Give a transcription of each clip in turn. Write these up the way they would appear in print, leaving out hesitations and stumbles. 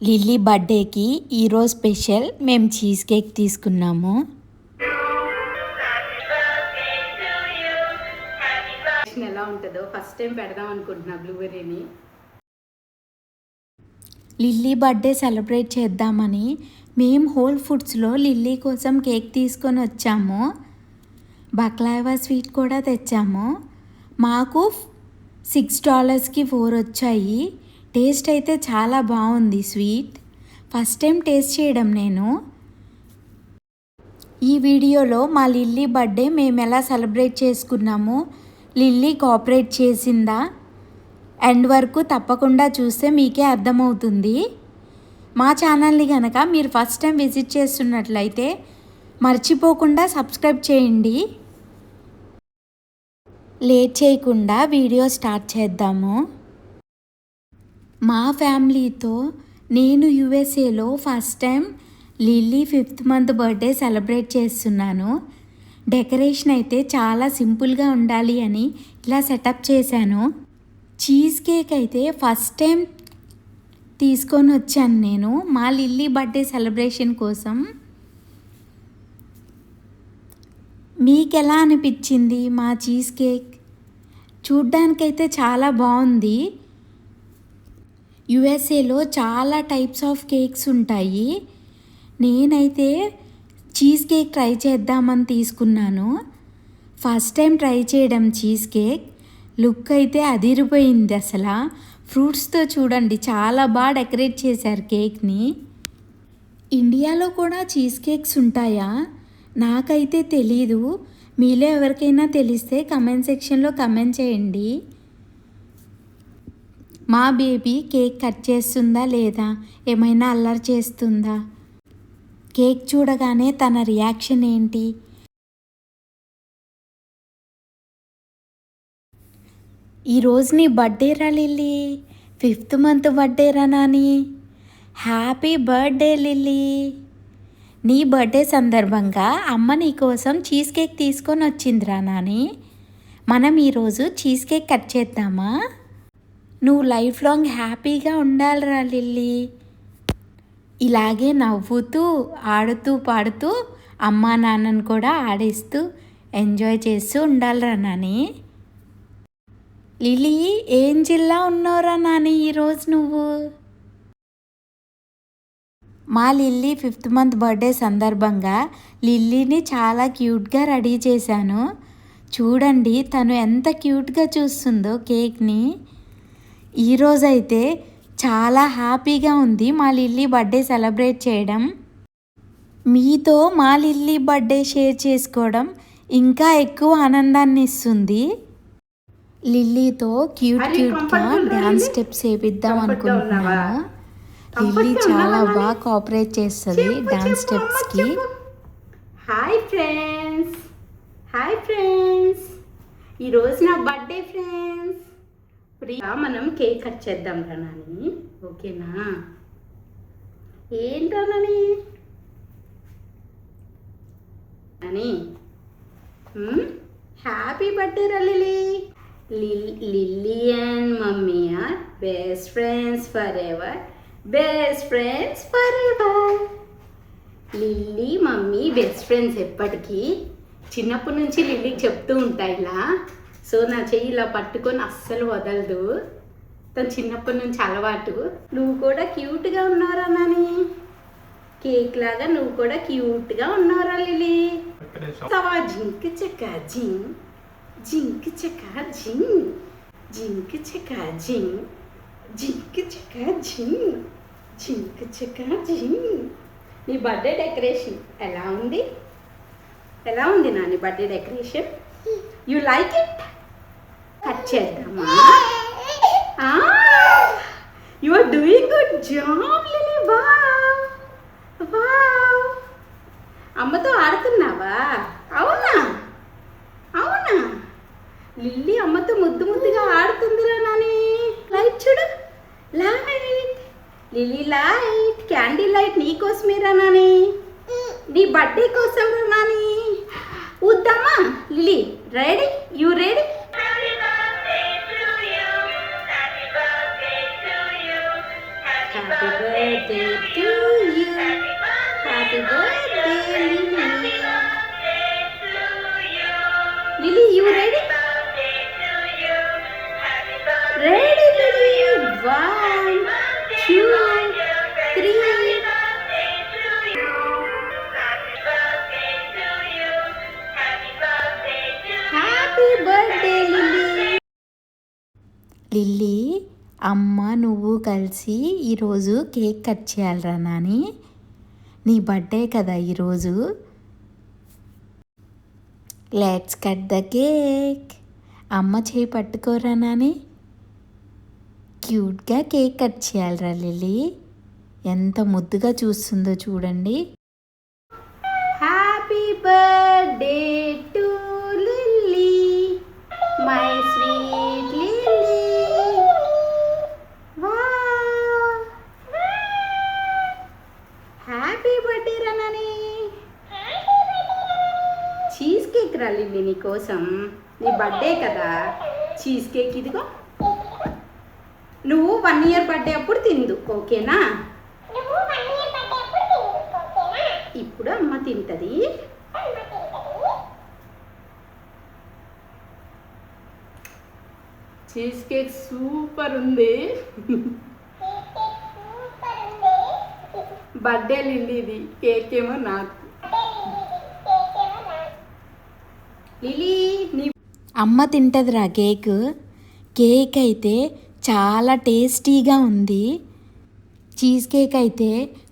Lily బర్త్డేకి ఈరోజు special మేము చీజ్ కేక్ తీసుకున్నాము. ఎలా ఉంటుందో ఫస్ట్ టైం పెడదాం అనుకుంటున్నా బ్లూబెర్రీని. లిల్లీ బర్త్డే సెలబ్రేట్ చేద్దామని మేము హోల్ ఫుడ్స్లో లిల్లీ కోసం కేక్ తీసుకొని వచ్చాము. బక్లావా స్వీట్ కూడా తెచ్చాము. మాకు $6కి 4 వచ్చాయి. టేస్ట్ అయితే చాలా బాగుంది. స్వీట్ ఫస్ట్ టైం టేస్ట్ చేయడం నేను. ఈ వీడియోలో మా లిల్లీ బర్త్డే మేము ఎలా సెలబ్రేట్ చేసుకున్నాము, లిల్లీ కోఆపరేట్ చేసిందా ఎండ్ వరకు తప్పకుండా చూస్తే మీకే అర్థమవుతుంది. మా ఛానల్ని కనుక మీరు ఫస్ట్ టైం విజిట్ చేస్తున్నట్లయితే మర్చిపోకుండా సబ్స్క్రైబ్ చేయండి. లేట్ చేయకుండా వీడియో స్టార్ట్ చేద్దాము. మా ఫ్యామిలీతో నేను యుఎస్ఏలో first time Lilly 5th month birthday celebrate చేస్తున్నాను. డెకరేషన్ అయితే చాలా సింపుల్గా ఉండాలి అని ఇలా సెటప్ చేశాను. చీజ్ కేక్ అయితే ఫస్ట్ టైం తీసుకొని వచ్చాను నేను మా లిల్లీ బర్త్డే సెలబ్రేషన్ కోసం. మీకు ఎలా అనిపించింది మా చీజ్ కేక్? చూడ్డానికైతే చాలా బాగుంది. యుఎస్ఏలో చాలా టైప్స్ ఆఫ్ కేక్స్ ఉంటాయి. నేనైతే చీజ్ కేక్ ట్రై చేద్దామని తీసుకున్నాను. ఫస్ట్ టైం ట్రై చేయడం చీజ్ కేక్. లుక్ అయితే అదిరిపోయింది అసలు. ఫ్రూట్స్తో చూడండి చాలా బాగా డెకరేట్ చేశారు కేక్ని. ఇండియాలో కూడా చీజ్ కేక్స్ ఉంటాయా? నాకైతే తెలీదు. మీలో ఎవరికైనా తెలిస్తే కమెంట్ సెక్షన్లో కమెంట్ చేయండి. మా బేబీ కేక్ కట్ చేస్తుందా లేదా, ఏమైనా అల్లరి చేస్తుందా, కేక్ చూడగానే తన రియాక్షన్ ఏంటి? ఈరోజు నీ బర్త్డే రా లిల్లీ, 5th మంత్ బర్త్డే రా నాని. Happy birthday Lilly. నీ బర్త్డే సందర్భంగా అమ్మ నీ కోసం చీజ్ కేక్ తీసుకొని వచ్చిందిరా నాని. మనం ఈరోజు చీజ్ కేక్ కట్ చేద్దామా? నువ్వు లైఫ్ లాంగ్ హ్యాపీగా ఉండాలిరా లిల్లీ. ఇలాగే నవ్వుతూ ఆడుతూ పాడుతూ అమ్మా నాన్నను కూడా ఆడిస్తూ ఎంజాయ్ చేస్తూ ఉండాలిరా నాని. లిల్లీ ఏం జిల్లా ఉన్నావురా నాని ఈరోజు నువ్వు? మా లిల్లీ 5th మంత్ బర్త్డే సందర్భంగా లిల్లీని చాలా క్యూట్గా రెడీ చేశాను. చూడండి తను ఎంత క్యూట్గా చూస్తుందో కేక్ని. ఈరోజైతే చాలా హ్యాపీగా ఉంది మా లిల్లీ బర్త్డే సెలబ్రేట్ చేయడం. మీతో మా లిల్లీ బర్త్డే షేర్ చేసుకోవడం ఇంకా ఎక్కువ ఆనందాన్ని ఇస్తుంది. లిల్లీతో క్యూట్గా డ్యాన్స్ స్టెప్స్ వేపిద్దాం అనుకుంటున్నాను. లిల్లీ చాలా బాగా కోఆపరేట్ చేస్తుంది డాన్స్ స్టెప్స్కి. హాయ్ ఫ్రెండ్స్, హాయ్ ఫ్రెండ్స్, ఈరోజు నా బర్త్డే ఫ్రెండ్స్. మనం కేక్ కట్ చేద్దాం రా నాని, ఓకేనా? ఏంట్రా నాని అని హ్యాపీ బర్త్డే రా Lilly. Lilly and mummy are best friends forever, best friends forever. Lilly mummy best friends ఎప్పటికీ. చిన్నప్పటి నుంచి లిల్లీకి చెప్తూ ఉంటా ఇలా. సో నా చెయ్యి ఇలా పట్టుకొని అస్సలు వదలదు. తను చిన్నప్పటి నుంచి అలవాటు. నువ్వు కూడా క్యూట్గా ఉన్నారా నాని, కేక్ లాగా నువ్వు కూడా క్యూట్గా ఉన్నారా లిల్లీ. సవా జింక్ చెక్క జింగ్, జింక్ చెక్క జింగ్, జింక్ చెక్క జింగ్, జింక్ చెక్క జింగ్, జింక్ చెక్క జింగ్. నీ బర్త్డే డెకరేషన్ ఎలా ఉంది? ఎలా ఉంది Nani birthday decoration? You like it? Cut చేద్దామా? You are doing good job Lilly. Wow wow. అమ్మతో ఆడుతున్నావా? అవునా అవునా? లిల్లీ అమ్మతో ముద్దు ముద్దుగా ఆడుతుందిరా నాని. లైట్ చూడు, light Lilly light, candy light నీకోసమేరా నాని, నీ బర్త్డే కోసం రా నాని. ఊద్దామా Lilly? Ready? You ready? Happy birthday birthday to you. Happy birthday, Lily. Lily, you ready? Ready, Lily. 1, 2, 3. Happy birthday, Lily. Lily, అమ్మ నువ్వు కలిసి ఈరోజు కేక్ కట్ చేయాలరా నాని. నీ బర్త్డే కదా ఈరోజు. Let's cut the cake. అమ్మ చేయి పట్టుకోరా నాని. క్యూట్గా కేక్ కట్ చేయాలరా లిల్లీ. ఎంత ముద్దుగా చూస్తుందో చూడండి. Happy birthday to Lily, my sweet Lily. Wow. Happy birthday Ranani. Cheese cake రా లిల్లీ నీ కోసం. నీ బర్త్డే కదా, చీజ్ కేక్ ఇదిగో. నువ్వు 1 year బర్త్డే అప్పుడు తిందు, ఓకేనా? ఇప్పుడు అమ్మ తింటది. చీజ్ కేక్ సూపర్ ఉంది. బర్త్డే లిల్లీ ఇది, కేక్ ఏమో నాకు. లిల్లీ నీ అమ్మ తింటదిరా కేక్. కేక్ అయితే చాలా టేస్టీగా ఉంది. చీజ్ కేక్ అయితే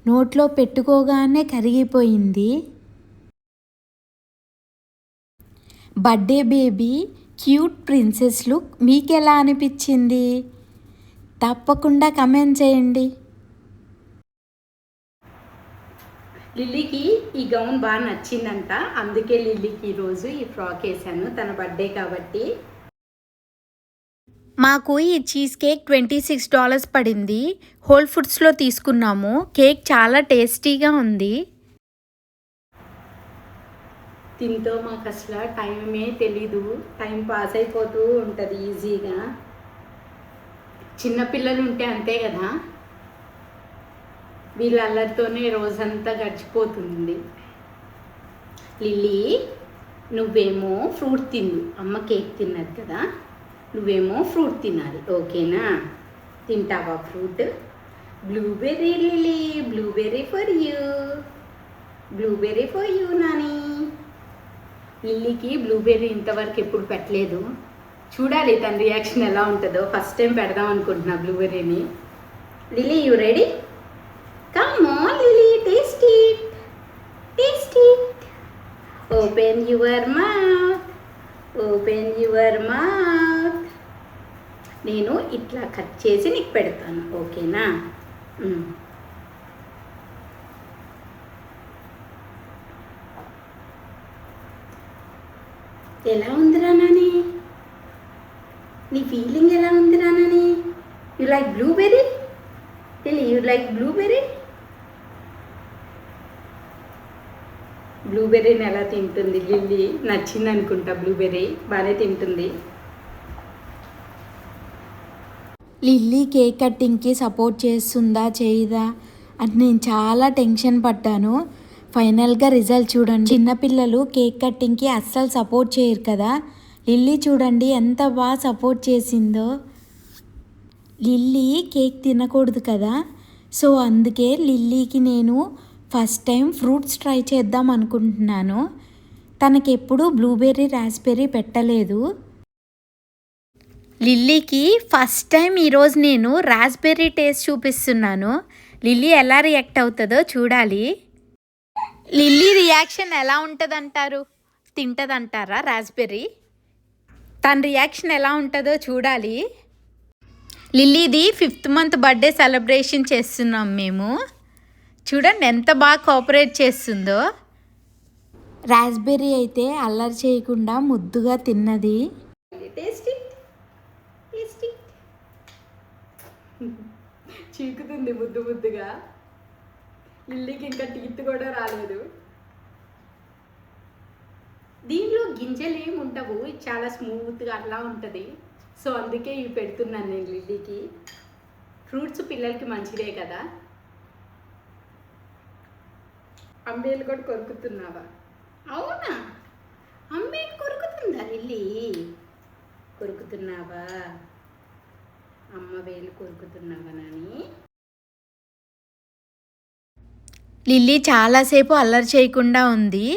నోట్లో పెట్టుకోగానే కరిగిపోయింది. Birthday baby cute princess look మీకు ఎలా అనిపించింది? తప్పకుండా కమెంట్ చేయండి. లిల్లీకి ఈ గౌన్ బాగా నచ్చిందంట, అందుకే లిల్లీకి ఈరోజు ఈ ఫ్రాక్ వేసాను, తన బర్త్డే కాబట్టి. మాకు ఈ చీజ్ కేక్ $26 పడింది. హోల్ ఫుడ్స్లో తీసుకున్నాము. కేక్ చాలా టేస్టీగా ఉంది. దీంతో మాకు అసలు టైమే తెలీదు, టైం పాస్ అయిపోతూ ఉంటుంది ఈజీగా. చిన్నపిల్లలు ఉంటే అంతే కదా, వీళ్ళ అల్లరితోనే రోజంతా గడిచిపోతుంది. లిల్లీ నువ్వేమో ఫ్రూట్ తిందు, అమ్మ కేక్ తిన్నది కదా, నువ్వేమో ఫ్రూట్ తినాలి, ఓకేనా? తింటావా fruit? Blueberry Lilly, blueberry for you, blueberry for you Nani. లిల్లీకి బ్లూబెర్రీ ఇంతవరకు ఎప్పుడు పెట్టలేదు, చూడాలి తన రియాక్షన్ ఎలా ఉంటుందో. ఫస్ట్ టైం పెడదాం అనుకుంటున్నా బ్లూబెర్రీని. Lilly you ready? Come on Lilly, taste it, taste it. Open your mouth, open your mouth. నేను ఇట్లా కట్ చేసి నీకు పెడతాను, ఓకేనా? ఎలా ఉందిరా నాని? నీ ఫీలింగ్ ఎలా ఉందిరా Nani? You like blueberry? Lilly you like blueberry? బ్లూబెర్రీని ఎలా తింటుంది లిల్లీ? నచ్చింది అనుకుంటా బ్లూబెర్రీ, బాగానే తింటుంది. లిల్లీ కేక్ కట్టింగ్కి సపోర్ట్ చేస్తుందా చేయదా అని నేను చాలా టెన్షన్ పడ్డాను. ఫైనల్గా రిజల్ట్ చూడండి. చిన్నపిల్లలు కేక్ కట్టింగ్కి అస్సలు సపోర్ట్ చేయరు కదా, లిల్లీ చూడండి ఎంత బాగా సపోర్ట్ చేసిందో. లిల్లీ కేక్ తినకూడదు కదా, సో అందుకే లిల్లీకి నేను ఫస్ట్ టైం ఫ్రూట్స్ ట్రై చేద్దాం అనుకుంటున్నాను. తనకెప్పుడు బ్లూబెర్రీ రాస్బెర్రీ పెట్టలేదు. లిల్లీకి ఫస్ట్ టైం ఈరోజు నేను రాస్బెర్రీ టేస్ట్ చూపిస్తున్నాను. లిల్లీ ఎలా రియాక్ట్ అవుతుందో చూడాలి. లిల్లీ రియాక్షన్ ఎలా ఉంటుందంటారు? తింటుందంటారా రాస్బెర్రీ? తన రియాక్షన్ ఎలా ఉంటుందో చూడాలి. లిల్లీది 5th month బర్త్డే సెలబ్రేషన్ చేస్తున్నాం మేము. చూడండి ఎంత బాగా కోఆపరేట్ చేస్తుందో. రాస్బెర్రీ అయితే అల్లరి చేయకుండా ముద్దుగా తిన్నది. Taste it, taste it. చీకుతుంది ముద్దు ముద్దుగా. లిల్లీకి ఇంకా టీత్ కూడా రాలేదు. దీనిలో గింజలు ఏమి ఉండవు, చాలా స్మూత్గా అలా ఉంటుంది. సో అందుకే ఇవి పెడుతున్నాను నేను లిల్లీకి. ఫ్రూట్స్ పిల్లలకి మంచిదే కదా. అంబేలు కూడా కొరుకుతున్నావా? అవునా? అంబేలు కొరుకుతుందా లిల్లీ? కొరుకుతున్నావా? అమ్మ వేలు కొరుకుతున్నావా నాని? లిల్లీ చాలాసేపు అల్లరి చేయకుండా ఉంది.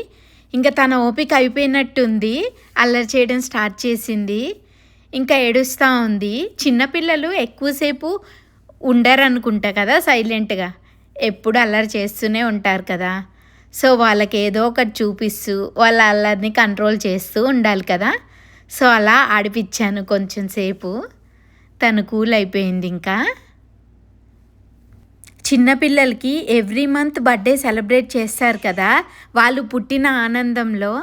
ఇంకా తన ఓపిక అయిపోయినట్టుంది. అల్లరి చేయడం స్టార్ట్ చేసింది. ఇంకా ఏడుస్తూ ఉంది. చిన్నపిల్లలు ఎక్కువసేపు ఉండరనుకుంటా కదా సైలెంట్గా. ఎప్పుడు అల్లరి చేస్తూనే ఉంటారు కదా. సో వాళ్ళకి ఏదో ఒకటి చూపిస్తూ వాళ్ళ అల్లరిని కంట్రోల్ చేస్తూ ఉండాలి కదా. సో అలా ఆడిపించాను కొంచెం సేపు. తను కూల్ అయిపోయింది. ఇంకా చిన్నపిల్లలకి ఎవ్రీ మంత్ బర్త్డే సెలబ్రేట్ చేస్తారు కదా వాళ్ళు పుట్టిన ఆనందంలో.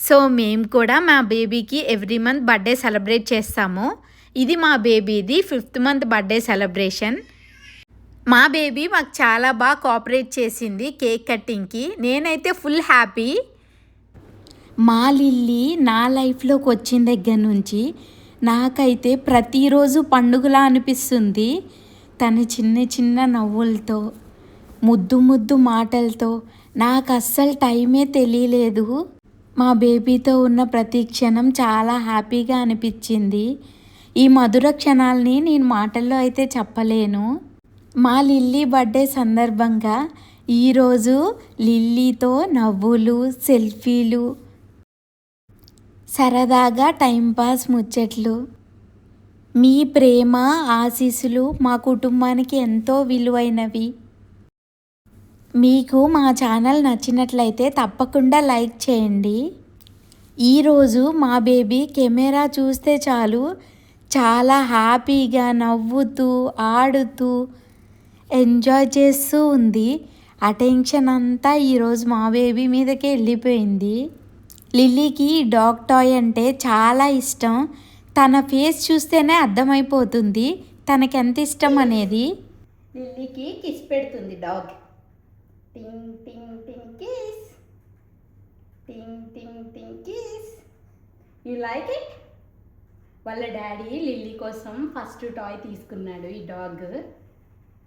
సో మేము కూడా మా బేబీకి ఎవ్రీ మంత్ బర్త్డే సెలబ్రేట్ చేస్తాము. ఇది మా బేబీది 5th మంత్ బర్త్డే సెలబ్రేషన్. మా బేబీ మాకు చాలా బాగా కోఆపరేట్ చేసింది కేక్ కటింగ్కి. నేనైతే ఫుల్ హ్యాపీ. మా లిల్లీ నా లైఫ్లోకి వచ్చిన దగ్గర నుంచి నాకైతే ప్రతిరోజు పండుగలా అనిపిస్తుంది. తన చిన్న చిన్న నవ్వులతో, ముద్దు ముద్దు మాటలతో నాకు అస్సలు టైమే తెలియలేదు. మా బేబీతో ఉన్న ప్రతి క్షణం చాలా హ్యాపీగా అనిపించింది. ఈ మధుర క్షణాలని నేను మాటల్లో అయితే చెప్పలేను. మా లిల్లీ బర్త్డే సందర్భంగా ఈరోజు లిల్లీతో నవ్వులు, సెల్ఫీలు, సరదాగా టైంపాస్ ముచ్చట్లు. మీ ప్రేమ, ఆశీస్సులు మా కుటుంబానికి ఎంతో విలువైనవి. మీకు మా ఛానల్ నచ్చినట్లయితే తప్పకుండా లైక్ చేయండి. ఈరోజు మా బేబీ కెమెరా చూస్తే చాలు చాలా హ్యాపీగా నవ్వుతూ, ఆడుతూ, ఎంజాయ్ చేస్తూ ఉంది. అటెన్షన్ అంతా ఈరోజు మా బేబీ మీదకే వెళ్ళిపోయింది. లిల్లీకి డాగ్ టాయ్ అంటే చాలా ఇష్టం. తన ఫేస్ చూస్తేనే అర్థమైపోతుంది తనకి ఎంత ఇష్టం అనేది. లిల్లీకి కిస్ పెడుతుంది డాగ్. టింగ్ టింగ్ టింగ్ కిస్, టింగ్ టింగ్ టింగ్ కిస్. You like it? వాళ్ళ డాడీ లిల్లీ కోసం ఫస్ట్ టాయ్ తీసుకున్నాడు ఈ డాగ్.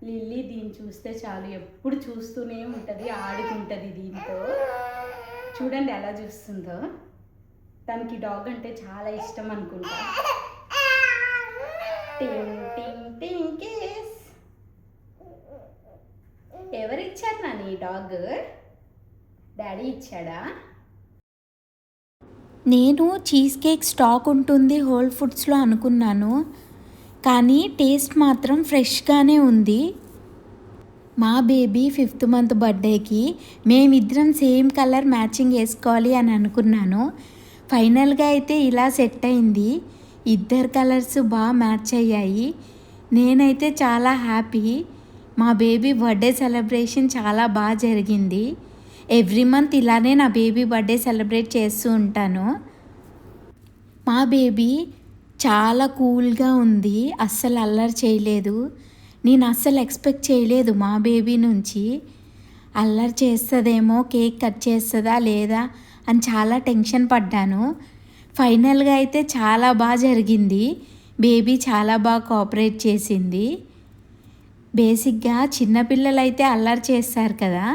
లిల్లీ దీన్ని చూస్తే చాలు ఎప్పుడు చూస్తూనే ఉంటుంది, ఆడుకుంటుంది దీంతో. చూడండి ఎలా చూస్తుందో. తనకి డాగ్ అంటే చాలా ఇష్టం అనుకుంటా. టింగ్ టింగ్ టింగ్ కిస్. ఎవరిచ్చారు నాని ఈ డాగ్? డాడీ ఇచ్చాడా? నేను చీజ్ కేక్ స్టాక్ ఉంటుంది హోల్ ఫుడ్స్లో అనుకున్నాను, కానీ టేస్ట్ మాత్రం ఫ్రెష్గానే ఉంది. మా బేబీ 5th మంత్ బర్త్డేకి మేమిద్దరం సేమ్ కలర్ మ్యాచింగ్ వేసుకోవాలి అని అనుకున్నాను. ఫైనల్గా అయితే ఇలా సెట్ అయింది. ఇద్దరు కలర్స్ బాగా మ్యాచ్ అయ్యాయి. నేనైతే చాలా హ్యాపీ. మా బేబీ బర్త్డే సెలబ్రేషన్ చాలా బాగా జరిగింది. ఎవ్రీ మంత్ ఇలానే నా బేబీ బర్త్డే సెలబ్రేట్ చేస్తూ ఉంటాను. మా బేబీ చాలా కూల్గా ఉంది. అస్సలు అల్లరి చేయలేదు. నేను అస్సలు ఎక్స్పెక్ట్ చేయలేదు మా బేబీ నుంచి. అల్లరి చేస్తుందేమో, కేక్ కట్ చేస్తుందా లేదా అని చాలా టెన్షన్ పడ్డాను. ఫైనల్గా అయితే చాలా బాగా జరిగింది. బేబీ చాలా బాగా కోఆపరేట్ చేసింది. బేసిక్గా చిన్నపిల్లలు అయితే అల్లరి చేస్తారు కదా.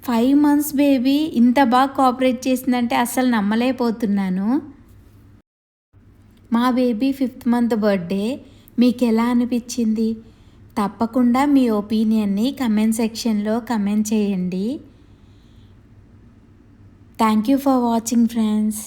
5 months బేబీ ఇంత బాగా కోఆపరేట్ చేసిందంటే అస్సలు నమ్మలేకపోతున్నాను. మా బేబీ 5th మంత్ బర్త్డే మీకు ఎలా అనిపించింది? తప్పకుండా మీ ఒపీనియన్ని కమెంట్ సెక్షన్లో కమెంట్ చేయండి. Thank you for watching friends.